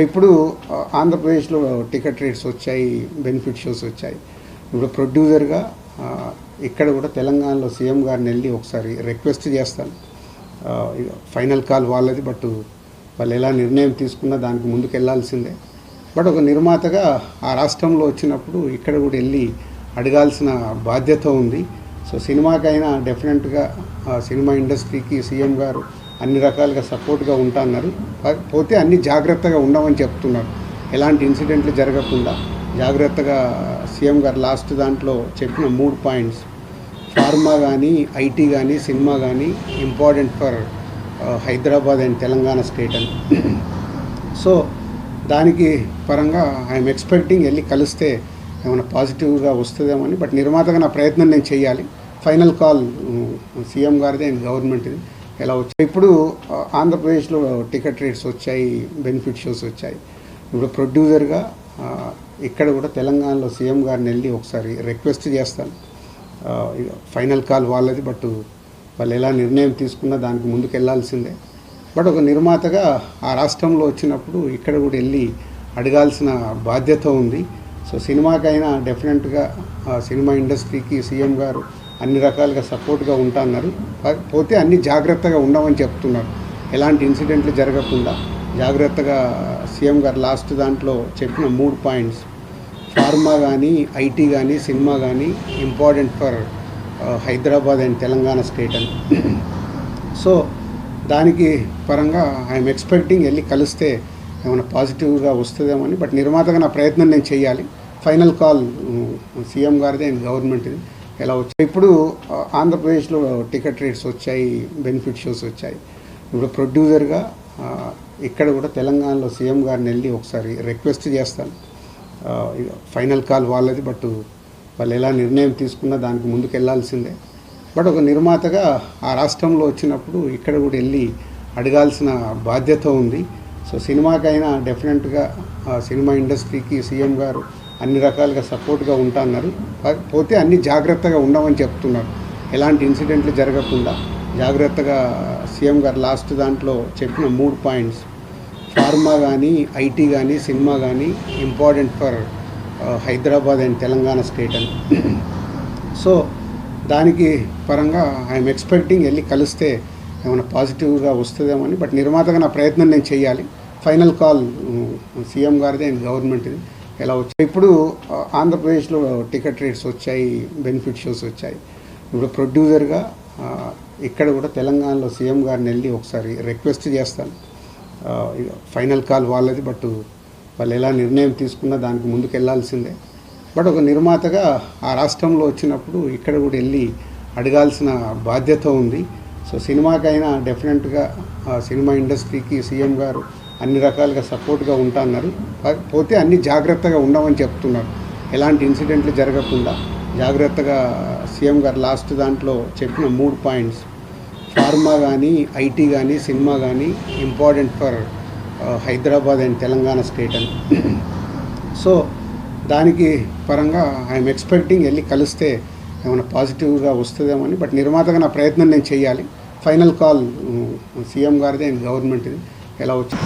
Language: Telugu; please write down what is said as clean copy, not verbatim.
ఇప్పుడు ఆంధ్రప్రదేశ్లో టికెట్ రేట్స్ వచ్చాయి, బెనిఫిట్ షోస్ వచ్చాయి. ఇప్పుడు ప్రొడ్యూసర్గా ఇక్కడ కూడా తెలంగాణలో సీఎం గారిని వెళ్ళి ఒకసారి రిక్వెస్ట్ చేస్తాను. ఫైనల్ కాల్ వాళ్ళది, బట్ వాళ్ళు ఎలా నిర్ణయం తీసుకున్నా దానికి ముందుకు వెళ్ళాల్సిందే. బట్ ఒక నిర్మాతగా ఆ రాష్ట్రంలో వచ్చినప్పుడు ఇక్కడ కూడా వెళ్ళి అడగాల్సిన బాధ్యత ఉంది. సో సినిమాకైనా డెఫినెట్గా సినిమా ఇండస్ట్రీకి సీఎం గారు అన్ని రకాలుగా సపోర్ట్గా ఉంటున్నారు. పోతే అన్ని జాగ్రత్తగా ఉండమని చెప్తున్నారు. ఎలాంటి ఇన్సిడెంట్లు జరగకుండా జాగ్రత్తగా సీఎం గారు లాస్ట్ దాంట్లో చెప్పిన 3 పాయింట్స్, ఫార్మా కానీ, ఐటీ కానీ, సినిమా కానీ important for Hyderabad and Telangana state అని. సో దానికి పరంగా ఐఎమ్ ఎక్స్పెక్టింగ్ వెళ్ళి కలిస్తే ఏమైనా పాజిటివ్గా వస్తుందేమని. బట్ నిర్మాతగా నా ప్రయత్నం నేను చేయాలి. ఫైనల్ కాల్ సీఎం గారిది అండ్ గవర్నమెంట్ది ఎలా వచ్చాయి. ఇప్పుడు ఆంధ్రప్రదేశ్లో టికెట్ రేట్స్ వచ్చాయి, బెనిఫిట్ షోస్ వచ్చాయి. ఇప్పుడు ప్రొడ్యూసర్గా ఇక్కడ కూడా తెలంగాణలో సీఎం గారిని వెళ్ళి ఒకసారి రిక్వెస్ట్ చేస్తాను. ఫైనల్ కాల్ వాళ్ళది, బట్ వాళ్ళు ఎలా నిర్ణయం తీసుకున్నా దానికి ముందుకు వెళ్ళాల్సిందే. బట్ ఒక నిర్మాతగా ఆ రాష్ట్రంలో వచ్చినప్పుడు ఇక్కడ కూడా వెళ్ళి అడగాల్సిన బాధ్యత ఉంది. సో సినిమాకైనా డెఫినెట్గా సినిమా ఇండస్ట్రీకి సీఎం గారు అన్ని రకాలుగా సపోర్ట్గా ఉంటున్నారు. పోతే అన్ని జాగ్రత్తగా ఉండమని చెప్తున్నారు. ఎలాంటి ఇన్సిడెంట్లు జరగకుండా జాగ్రత్తగా సీఎం గారు లాస్ట్ దాంట్లో చెప్పిన 3 పాయింట్స్, ఫార్మా కానీ, ఐటీ కానీ, సినిమా కానీ important for Hyderabad and Telangana state అని. సో దానికి పరంగా ఐఎమ్ ఎక్స్పెక్టింగ్ వెళ్ళి కలిస్తే ఏమైనా పాజిటివ్గా వస్తుందేమని. బట్ నిర్మాతగా నా ప్రయత్నం నేను చేయాలి. ఫైనల్ కాల్ సీఎం గారిది అండ్ గవర్నమెంట్ది ఎలా వచ్చాయి. ఇప్పుడు ఆంధ్రప్రదేశ్లో టికెట్ రేట్స్ వచ్చాయి, బెనిఫిట్ షోస్ వచ్చాయి. ఇప్పుడు ప్రొడ్యూసర్గా ఇక్కడ కూడా తెలంగాణలో సీఎం గారిని వెళ్ళి ఒకసారి రిక్వెస్ట్ చేస్తాను. ఫైనల్ కాల్ వాళ్ళది, బట్ వాళ్ళు ఎలా నిర్ణయం తీసుకున్నా దానికి ముందుకు వెళ్ళాల్సిందే. బట్ ఒక నిర్మాతగా ఆ రాష్ట్రంలో వచ్చినప్పుడు ఇక్కడ కూడా వెళ్ళి అడగాల్సిన బాధ్యత ఉంది. సో సినిమాకైనా డెఫినెట్గా సినిమా ఇండస్ట్రీకి సీఎం గారు అన్ని రకాలుగా సపోర్ట్గా ఉంటున్నారు. పోతే అన్ని జాగ్రత్తగా ఉండమని చెప్తున్నారు. ఎలాంటి ఇన్సిడెంట్లు జరగకుండా జాగ్రత్తగా సీఎం గారు లాస్ట్ దాంట్లో చెప్పిన 3 పాయింట్స్, ఫార్మా కానీ, ఐటీ కానీ, సినిమా కానీ important for Hyderabad and Telangana state అని. సో దానికి పరంగా ఐఎమ్ ఎక్స్పెక్టింగ్ వెళ్ళి కలిస్తే ఏమైనా పాజిటివ్గా వస్తుందేమని. బట్ నిర్మాతగా నా ప్రయత్నం నేను చేయాలి. ఫైనల్ కాల్ సీఎం గారిది అండ్ గవర్నమెంట్ది ఎలా వచ్చాయి. ఇప్పుడు ఆంధ్రప్రదేశ్లో టికెట్ రేట్స్ వచ్చాయి, బెనిఫిట్ షోస్ వచ్చాయి. ఇప్పుడు ప్రొడ్యూసర్గా ఇక్కడ కూడా తెలంగాణలో సీఎం గారిని వెళ్ళి ఒకసారి రిక్వెస్ట్ చేస్తాను. ఫైనల్ కాల్ వాళ్ళది, బట్ వాళ్ళు ఎలా నిర్ణయం తీసుకున్నా దానికి ముందుకు వెళ్ళాల్సిందే. బట్ ఒక నిర్మాతగా ఆ రాష్ట్రంలో వచ్చినప్పుడు ఇక్కడ కూడా వెళ్ళి అడగాల్సిన బాధ్యత ఉంది. సో సినిమాకైనా డెఫినెట్గా సినిమా ఇండస్ట్రీకి సీఎం గారు అన్ని రకాలుగా సపోర్ట్గా ఉంటున్నారు. పోతే అన్ని జాగ్రత్తగా ఉండమని చెప్తున్నారు. ఎలాంటి ఇన్సిడెంట్లు జరగకుండా జాగ్రత్తగా సీఎం గారు లాస్ట్ దాంట్లో చెప్పిన 3 పాయింట్స్, ఫార్మా కానీ, ఐటీ కానీ, సినిమా కానీ important for Hyderabad and Telangana state అని. సో దానికి పరంగా ఐఎమ్ ఎక్స్పెక్టింగ్ వెళ్ళి కలిస్తే ఏమైనా పాజిటివ్గా వస్తుందేమని. బట్ నిర్మాతగా నా ప్రయత్నం నేను చేయాలి. ఫైనల్ కాల్ సీఎం గారిది అండ్ గవర్నమెంట్ది ఎలా వచ్చాయి.